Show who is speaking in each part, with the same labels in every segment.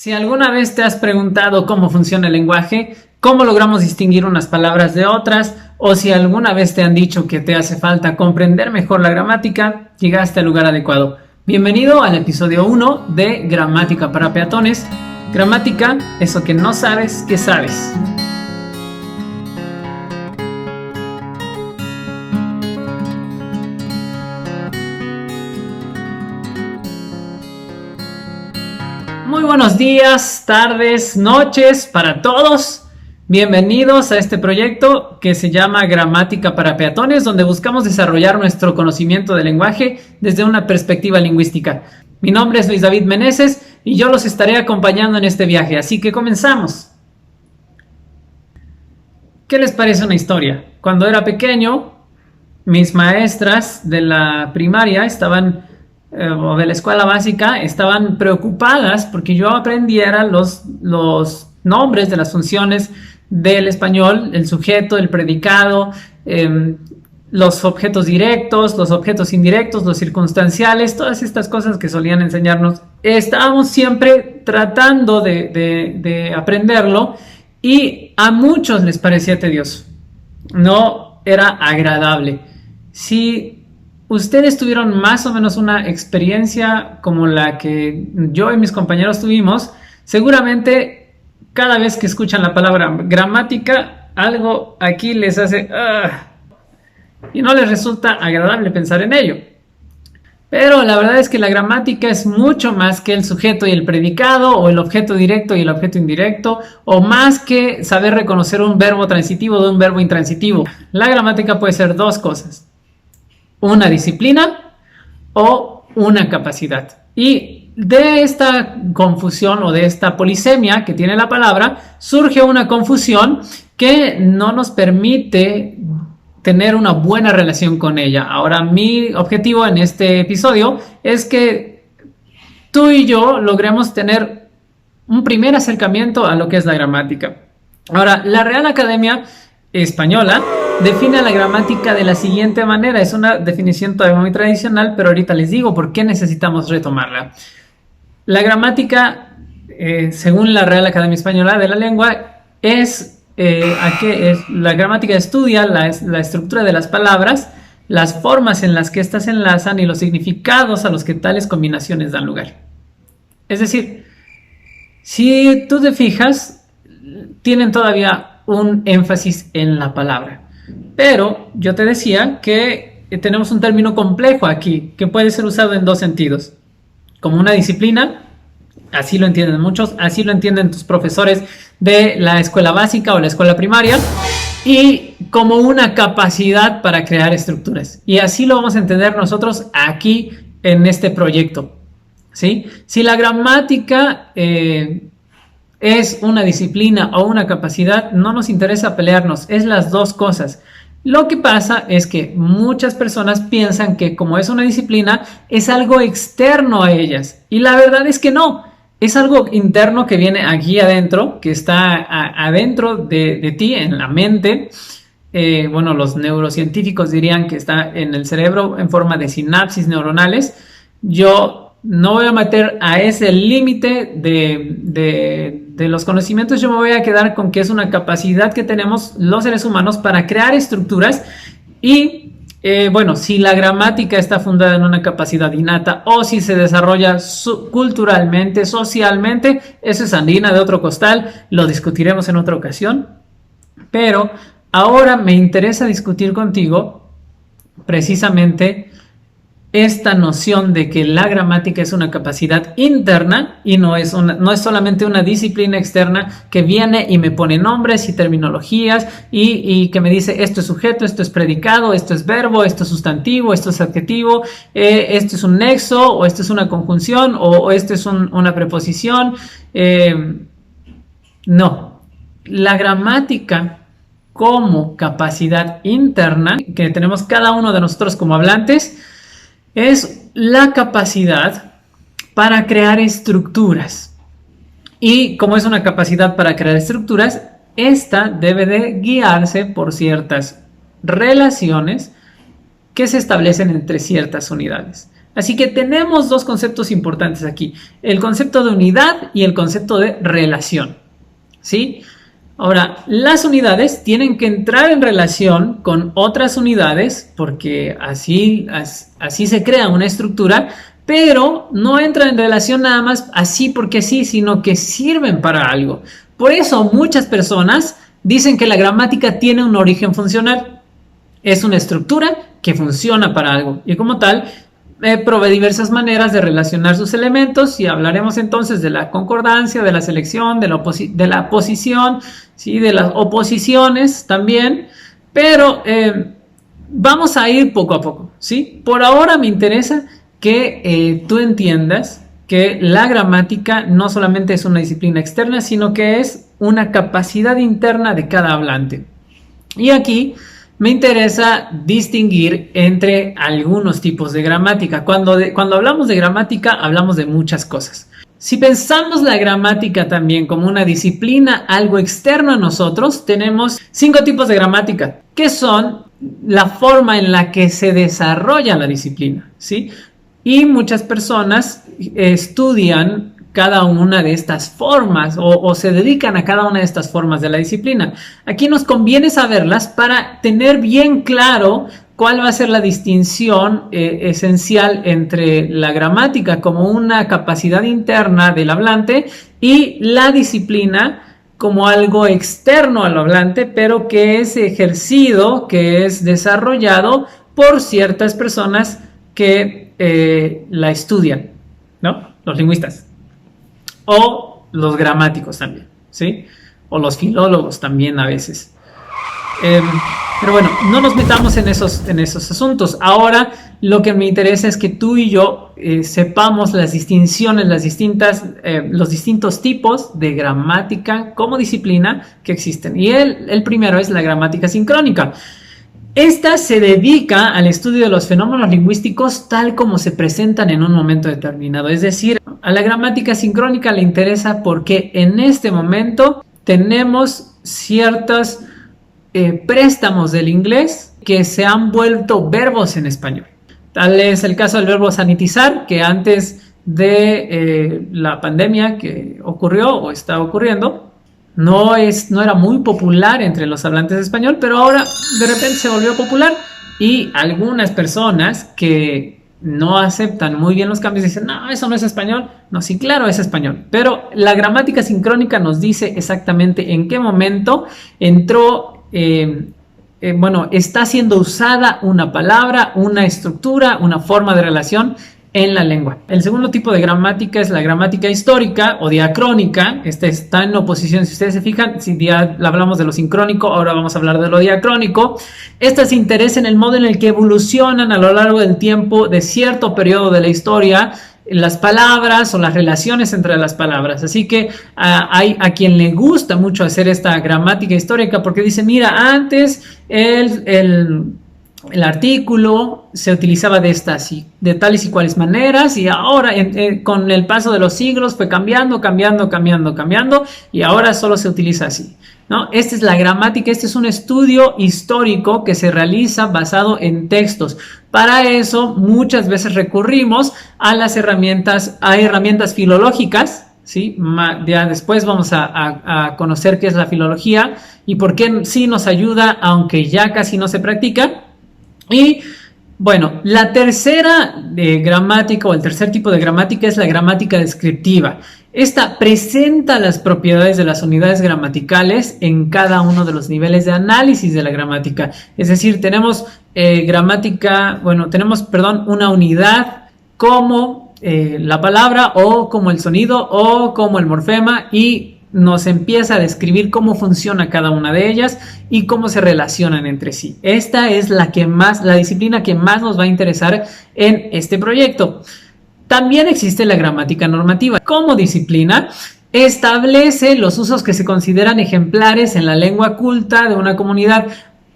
Speaker 1: Si alguna vez te has preguntado cómo funciona el lenguaje, cómo logramos distinguir unas palabras de otras, o si alguna vez te han dicho que te hace falta comprender mejor la gramática, llegaste al lugar adecuado. Bienvenido al episodio 1 de Gramática para Peatones. Gramática, eso que no sabes que sabes. Muy buenos días, tardes, noches para todos. Bienvenidos a este proyecto que se llama Gramática para Peatones, donde buscamos desarrollar nuestro conocimiento del lenguaje desde una perspectiva lingüística. Mi nombre es Luis David Meneses y yo los estaré acompañando en este viaje, así que comenzamos. ¿Qué les parece una historia? Cuando era pequeño, mis maestras de la primaria o de la escuela básica estaban preocupadas porque yo aprendiera los nombres de las funciones del español, el sujeto, el predicado, los objetos directos, los objetos indirectos, los circunstanciales, todas estas cosas que solían enseñarnos. Estábamos siempre tratando de aprenderlo y a muchos les parecía tedioso. No era agradable. Si ustedes tuvieron más o menos una experiencia como la que yo y mis compañeros tuvimos, seguramente cada vez que escuchan la palabra gramática, algo aquí les hace y no les resulta agradable pensar en ello. Pero la verdad es que la gramática es mucho más que el sujeto y el predicado, o el objeto directo y el objeto indirecto, o más que saber reconocer un verbo transitivo de un verbo intransitivo. La gramática puede ser dos cosas: una disciplina o una capacidad. Y de esta confusión o de esta polisemia que tiene la palabra, surge una confusión que no nos permite tener una buena relación con ella. Ahora, mi objetivo en este episodio es que tú y yo logremos tener un primer acercamiento a lo que es la gramática. Ahora, la Real Academia Española define la gramática de la siguiente manera. Es una definición todavía muy tradicional, pero ahorita les digo por qué necesitamos retomarla. La gramática, según la Real Academia Española de la Lengua, la gramática estudia la estructura de las palabras, las formas en las que éstas se enlazan y los significados a los que tales combinaciones dan lugar. Es decir, si tú te fijas, tienen todavía un énfasis en la palabra. Pero yo te decía que tenemos un término complejo aquí que puede ser usado en dos sentidos. Como una disciplina, así lo entienden muchos, así lo entienden tus profesores de la escuela básica o la escuela primaria, y como una capacidad para crear estructuras. Y así lo vamos a entender nosotros aquí en este proyecto, ¿sí? Si la gramática es una disciplina o una capacidad, no nos interesa pelearnos, es las dos cosas. Lo que pasa es que muchas personas piensan que como es una disciplina, es algo externo a ellas. Y la verdad es que no, es algo interno que viene aquí adentro, que está adentro de ti, en la mente. Los neurocientíficos dirían que está en el cerebro en forma de sinapsis neuronales. Yo no voy a meter a ese límite de los conocimientos, yo me voy a quedar con que es una capacidad que tenemos los seres humanos para crear estructuras. Y si la gramática está fundada en una capacidad innata o si se desarrolla culturalmente, socialmente, eso es harina de otro costal, lo discutiremos en otra ocasión. Pero ahora me interesa discutir contigo precisamente esta noción de que la gramática es una capacidad interna y no es solamente una disciplina externa que viene y me pone nombres y terminologías y que me dice esto es sujeto, esto es predicado, esto es verbo, esto es sustantivo, esto es adjetivo, esto es un nexo, o esto es una conjunción, o esto es una preposición. No, la gramática como capacidad interna que tenemos cada uno de nosotros como hablantes es la capacidad para crear estructuras. Y como es una capacidad para crear estructuras, esta debe de guiarse por ciertas relaciones que se establecen entre ciertas unidades. Así que tenemos dos conceptos importantes aquí, el concepto de unidad y el concepto de relación, ¿sí? Ahora, las unidades tienen que entrar en relación con otras unidades porque así se crea una estructura, pero no entran en relación nada más así porque sí, sino que sirven para algo. Por eso muchas personas dicen que la gramática tiene un origen funcional. Es una estructura que funciona para algo y como tal provee diversas maneras de relacionar sus elementos y hablaremos entonces de la concordancia, de la selección, de la posición, ¿sí? De las oposiciones también, pero vamos a ir poco a poco, ¿sí? Por ahora me interesa que tú entiendas que la gramática no solamente es una disciplina externa, sino que es una capacidad interna de cada hablante. Y aquí me interesa distinguir entre algunos tipos de gramática. Cuando hablamos de gramática, hablamos de muchas cosas. Si pensamos la gramática también como una disciplina, algo externo a nosotros, tenemos 5 tipos de gramática, que son la forma en la que se desarrolla la disciplina, ¿sí? Y muchas personas estudian cada una de estas formas o se dedican a cada una de estas formas de la disciplina. Aquí nos conviene saberlas para tener bien claro cuál va a ser la distinción esencial entre la gramática como una capacidad interna del hablante y la disciplina como algo externo al hablante, pero que es ejercido, que es desarrollado por ciertas personas que la estudian, ¿no? Los lingüistas. O los gramáticos también, ¿sí? O los filólogos también a veces. Pero bueno, no nos metamos en esos asuntos. Ahora lo que me interesa es que tú y yo sepamos las distinciones, los distintos tipos de gramática como disciplina que existen. Y el primero es la gramática sincrónica. Esta se dedica al estudio de los fenómenos lingüísticos tal como se presentan en un momento determinado. Es decir, a la gramática sincrónica le interesa porque en este momento tenemos ciertos préstamos del inglés que se han vuelto verbos en español. Tal es el caso del verbo sanitizar, que antes de la pandemia que ocurrió o está ocurriendo, no era muy popular entre los hablantes de español, pero ahora de repente se volvió popular y algunas personas que no aceptan muy bien los cambios dicen, no, eso no es español. No, sí, claro, es español, pero la gramática sincrónica nos dice exactamente en qué momento entró, está siendo usada una palabra, una estructura, una forma de relación en la lengua. El segundo tipo de gramática es la gramática histórica o diacrónica. Esta está en oposición, si ustedes se fijan, si ya hablamos de lo sincrónico, ahora vamos a hablar de lo diacrónico. Esta se interesa en el modo en el que evolucionan a lo largo del tiempo de cierto periodo de la historia las palabras o las relaciones entre las palabras. Así que hay a quien le gusta mucho hacer esta gramática histórica porque dice, mira, antes el artículo se utilizaba de tales y cuales maneras y ahora con el paso de los siglos fue cambiando y ahora solo se utiliza así, ¿no? Esta es la gramática, este es un estudio histórico que se realiza basado en textos. Para eso muchas veces recurrimos a herramientas filológicas, ¿sí? Ya después vamos a conocer qué es la filología y por qué sí nos ayuda, aunque ya casi no se practica. Y bueno, la tercera gramática o el tercer tipo de gramática es la gramática descriptiva. Esta presenta las propiedades de las unidades gramaticales en cada uno de los niveles de análisis de la gramática. Es decir, tenemos una unidad como la palabra o como el sonido o como el morfema y nos empieza a describir cómo funciona cada una de ellas y cómo se relacionan entre sí. Esta es la disciplina que más nos va a interesar en este proyecto. También existe la gramática normativa. Como disciplina, establece los usos que se consideran ejemplares en la lengua culta de una comunidad.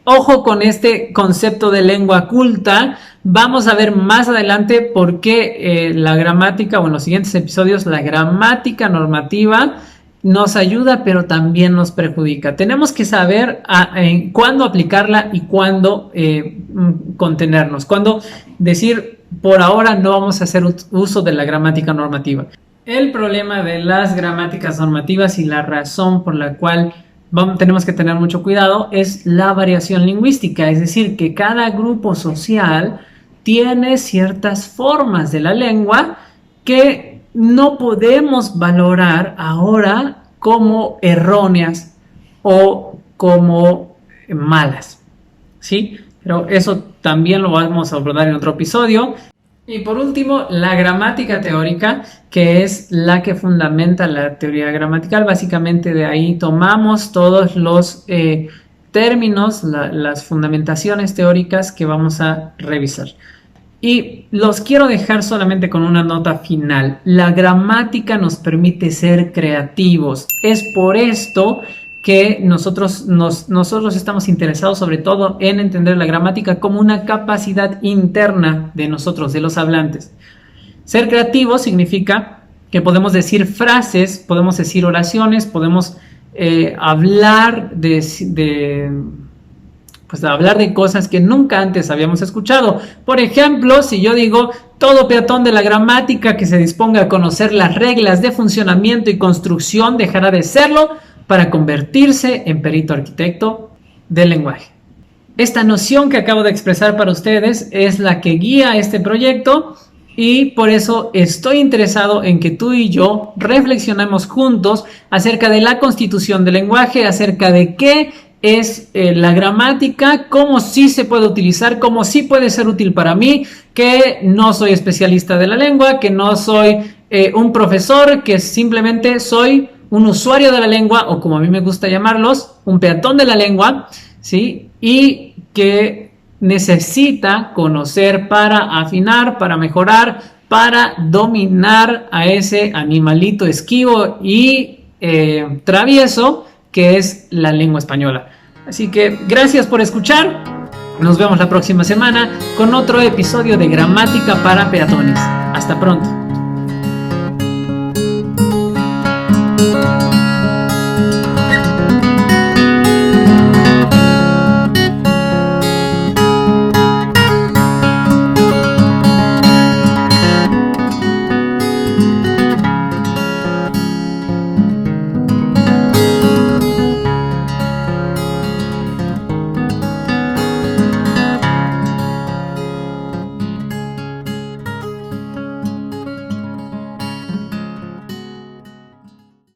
Speaker 1: Ojo con este concepto de lengua culta. Vamos a ver más adelante por qué la gramática, o en los siguientes episodios, la gramática normativa nos ayuda, pero también nos perjudica. Tenemos que saber cuándo aplicarla y cuándo contenernos. Cuándo decir, por ahora no vamos a hacer uso de la gramática normativa. El problema de las gramáticas normativas y la razón por la cual tenemos que tener mucho cuidado es la variación lingüística, es decir, que cada grupo social tiene ciertas formas de la lengua que no podemos valorar ahora como erróneas o como malas, ¿sí? Pero eso también lo vamos a abordar en otro episodio. Y por último, la gramática teórica, que es la que fundamenta la teoría gramatical. Básicamente de ahí tomamos todos los términos, las fundamentaciones teóricas que vamos a revisar. Y los quiero dejar solamente con una nota final. La gramática nos permite ser creativos. Es por esto que nosotros estamos interesados sobre todo en entender la gramática como una capacidad interna de nosotros, de los hablantes. Ser creativo significa que podemos decir frases, podemos decir oraciones, podemos hablar hablar de cosas que nunca antes habíamos escuchado. Por ejemplo, si yo digo, todo peatón de la gramática que se disponga a conocer las reglas de funcionamiento y construcción dejará de serlo para convertirse en perito arquitecto del lenguaje. Esta noción que acabo de expresar para ustedes es la que guía este proyecto y por eso estoy interesado en que tú y yo reflexionemos juntos acerca de la constitución del lenguaje, acerca de qué es la gramática, cómo sí se puede utilizar, cómo sí puede ser útil para mí, que no soy especialista de la lengua, que no soy un profesor, que simplemente soy un usuario de la lengua, o como a mí me gusta llamarlos, un peatón de la lengua, ¿sí? Y que necesita conocer para afinar, para mejorar, para dominar a ese animalito esquivo y travieso que es la lengua española. Así que gracias por escuchar. Nos vemos la próxima semana con otro episodio de Gramática para Peatones. Hasta pronto.